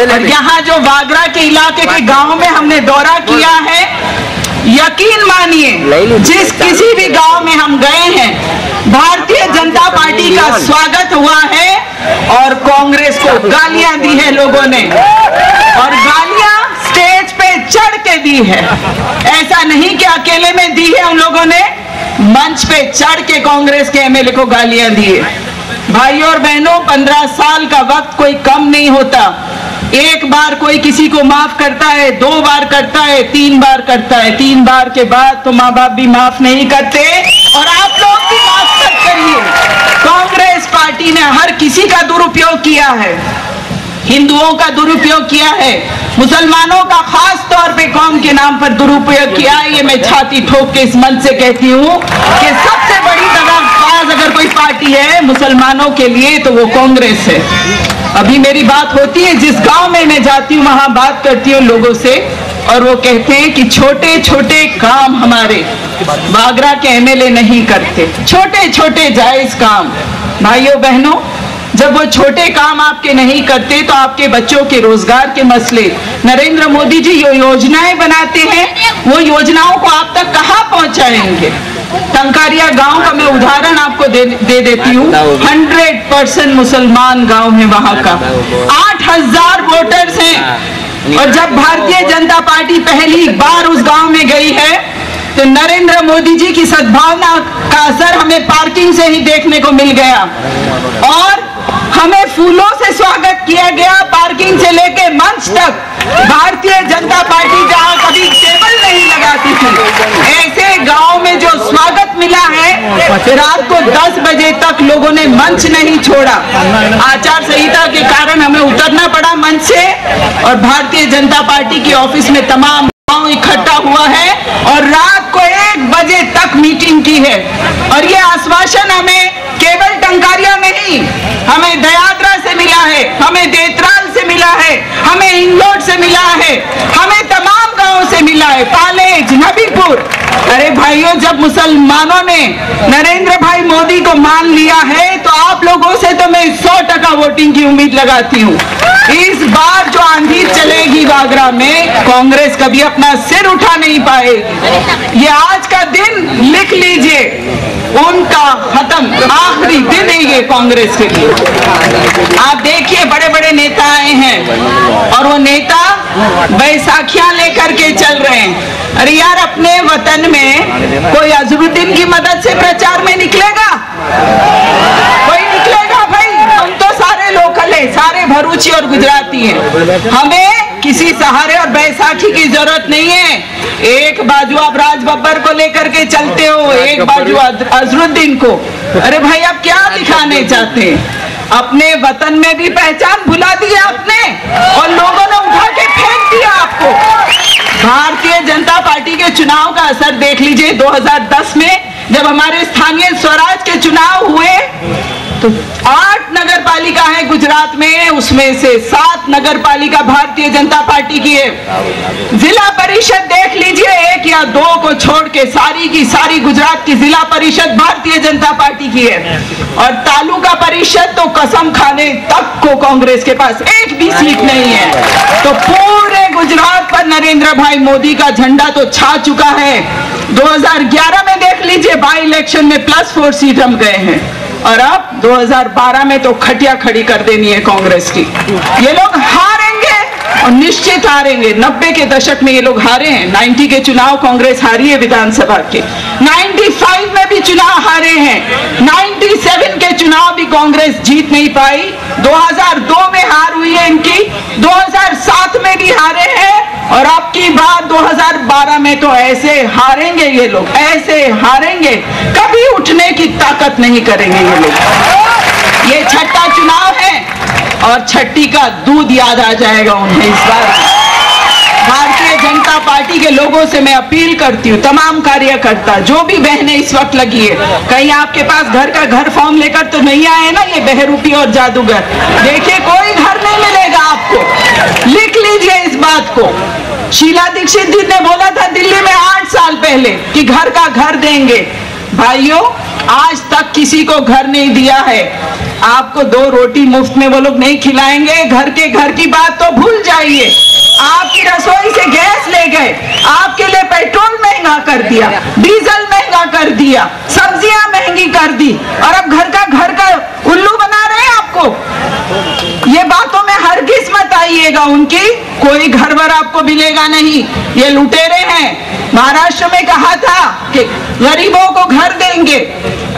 और यहाँ जो वागरा के इलाके के गांव में हमने दौरा किया है, यकीन मानिए जिस किसी भी गांव में हम गए हैं, भारतीय जनता पार्टी का स्वागत हुआ है और कांग्रेस को गालियां दी है लोगों ने, और गालियां स्टेज पे चढ़ के दी है। ऐसा नहीं कि अकेले में दी है, उन लोगों ने मंच पे चढ़ के कांग्रेस के एमएलए को गालियां दी है। भाइयों और बहनों, 15 साल का वक्त कोई कम नहीं होता। एक बार कोई किसी को माफ करता है, 2 बार करता है, 3 बार करता है, 3 बार के बाद तो माँ बाप भी माफ नहीं करते और आप लोग भी माफ मत करिए। कांग्रेस पार्टी ने हर किसी का दुरुपयोग किया है, हिंदुओं का दुरुपयोग किया है, मुसलमानों का खास तौर पे कौम के नाम पर दुरुपयोग किया है। ये मैं छाती ठोक के इस मंच से कहती हूँ कि सबसे बड़ी दगाबाज अगर कोई पार्टी है मुसलमानों के लिए तो वो कांग्रेस है। अभी मेरी बात होती है, जिस गांव में मैं जाती हूँ वहां बात करती हूँ लोगों से, और वो कहते हैं कि छोटे छोटे काम हमारे वागरा के एमएलए नहीं करते, छोटे छोटे जायज काम। भाइयों बहनों, जब वो छोटे काम आपके नहीं करते तो आपके बच्चों के रोजगार के मसले, नरेंद्र मोदी जी जो योजनाएं बनाते हैं वो योजनाओं को आप तक कहाँ पहुंचाएंगे। टंकारिया गांव का मैं उदाहरण आपको दे देती हूँ। 100% मुसलमान गांव है वहां का, 8000 वोटर्स हैं, और जब भारतीय जनता पार्टी पहली बार उस गांव में गई है तो नरेंद्र मोदी जी की सद्भावना का असर हमें पार्किंग से ही देखने को मिल गया, और हमें फूलों से स्वागत किया गया, पार्किंग से लेके मंच तक। भारतीय जनता पार्टी जहां कभी टेबल नहीं लगाती थी, ऐसे गांव में जो स्वागत मिला है, रात को 10 बजे तक लोगों ने मंच नहीं छोड़ा। आचार संहिता के कारण हमें उतरना पड़ा मंच से, और भारतीय जनता पार्टी के ऑफिस में तमाम गांव इकट्ठा हुआ है और रात को 1 बजे तक मीटिंग की है। और ये आश्वासन हमें केवल टंकारिया नहीं, हमें दयाद्रा से मिला है, हमें देतराल से मिला है, हमें इंदौर से मिला है, हमें तमाम गांवों से मिला है, पालेज, नबीपुर। अरे भाइयों, जब मुसलमानों ने नरेंद्र भाई मोदी को मान लिया है तो आप लोगों से तो मैं 100% वोटिंग की उम्मीद लगाती हूँ। इस बार जो आंधी चलेगी वागरा में, कांग्रेस कभी अपना सिर उठा नहीं पाएगी। ये आज का दिन लिख लीजिए, उनका खत्म आखिरी दिन है ये कांग्रेस के लिए। आप देखिए बड़े बड़े नेता आए हैं और वो नेता बैसाखियां लेकर के चल रहे हैं। अरे यार, अपने वतन में कोई अजरुद्दीन की मदद से प्रचार में निकलेगा? कोई निकलेगा? भाई हम तो सारे लोकल है, सारे भरूची और गुजराती हैं। हमें किसी सहारे और बैसाखी की जरूरत नहीं है। एक बाजू आप राज बब्बर को लेकर के चलते हो, एक बाजू अजरुद्दीन को। अरे भाई, आप क्या दिखाने चाहते हैं? अपने वतन में भी पहचान भुला दी आपने और लोगों ने उठा के फेंक दिया आपको। भारतीय जनता पार्टी के चुनाव का असर देख लीजिए। 2010 में जब हमारे स्थानीय स्वराज के चुनाव हुए तो 8 नगर पालिका है गुजरात में, उसमें से 7 नगर पालिका भारतीय जनता पार्टी की है। जिला परिषद देख लीजिए, 1 या 2 को छोड़ के सारी की सारी गुजरात की जिला परिषद भारतीय जनता पार्टी की है। और तालुका परिषद तो कसम खाने तक को कांग्रेस के पास एक भी सीट नहीं है। तो पूरे गुजरात पर नरेंद्र भाई मोदी का झंडा तो छा चुका है। 2011 में देख लीजिए, बाई इलेक्शन में +4 सीट हम गए हैं, और अब 2012 में तो खटिया खड़ी कर देनी है कांग्रेस की। ये लोग हारेंगे और निश्चित हारेंगे। 90 के दशक में ये लोग हारे हैं। 90 के चुनाव कांग्रेस हारी है विधानसभा के, 95 में भी चुनाव हारे हैं, 97 के चुनाव भी कांग्रेस जीत नहीं पाई, 2002 में हार हुई है इनकी, 2007 में भी हारे हैं, और अब की बार 2012 में तो ऐसे हारेंगे ये लोग, ऐसे हारेंगे, कभी उठने की ताकत नहीं करेंगे ये लोग। ये छठा चुनाव है और छठी का दूध याद आ जाएगा उन्हें इस बार। भारतीय जनता पार्टी के लोगों से मैं अपील करती हूँ, तमाम कार्यकर्ता, जो भी बहनें इस वक्त लगी है, कहीं आपके पास घर का घर फॉर्म लेकर तो नहीं आए ना ये बहरूपी और जादूगर। देखिए, कोई घर नहीं मिलेगा आपको, लिख लीजिए इस बात को। शीला दीक्षित जी ने बोला था दिल्ली में 8 साल पहले कि घर का घर देंगे। भाइयों, आज तक किसी को घर नहीं दिया है। आपको 2 रोटी मुफ्त में वो लोग नहीं खिलाएंगे। घर की बात तो भूल जाइए। आपकी रसोई से गैस ले गए, आपके लिए पेट्रोल महंगा कर दिया, डीजल महंगा कर दिया, सब्जियां महंगी कर दी, और अब घर का उल्लू बना रहे हैं आपको। ये बातों में हरगिज़ मत आइएगा उनकी। कोई घर वर आपको मिलेगा नहीं, ये लुटेरे हैं। महाराष्ट्र में कहा था कि गरीबों को घर देंगे।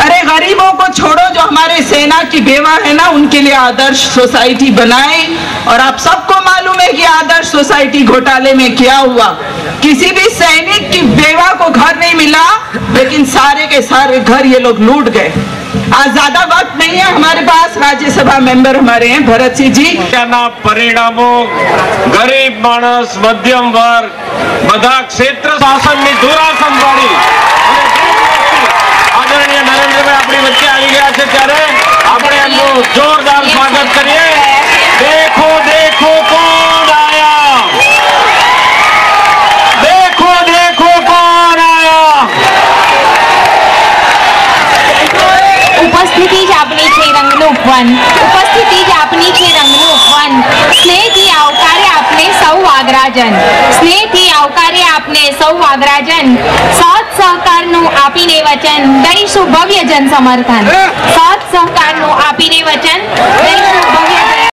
अरे गरीबों को छोड़ो, जो हमारे सेना की बेवा है ना, उनके लिए आदर्श सोसाइटी बनाई। और आप सबको मालूम है कि आदर्श सोसाइटी घोटाले में क्या हुआ। किसी भी सैनिक की बेवा को घर नहीं मिला, लेकिन सारे के सारे घर ये लोग लूट गए। आज ज्यादा वक्त नहीं है हमारे पास। राज्यसभा मेंबर हमारे हैं भरत सिंह जी। परिणामों गरीब मानस, मध्यम वर्ग બધા ક્ષેત્ર શાસનની ધુરા સંભાળી આદરણીય નરેન્દ્રભાઈ આપણી વચ્ચે આવી ગયા છે, ત્યારે આપણે એમનું જોરદાર સ્વાગત કરીએ। देखो देखो कौन आया, देखो देखो कौन आया। उपस्थिति જ આપની છે રંગનું ઉપવન, ઉપસ્થિતિ જ આપની છે રંગનું ઉપવન। સ્નેહથી આવકારે આપને સૌ વાગરાજન, સ્નેહથી આવકારે આપને સૌ વાગરાજન। સાથ સહકારનું આપીને વચન, દઈશું ભવ્ય જન સમર્થન। સાથ સહકારનું આપીને વચન, દઈશું ભવ્ય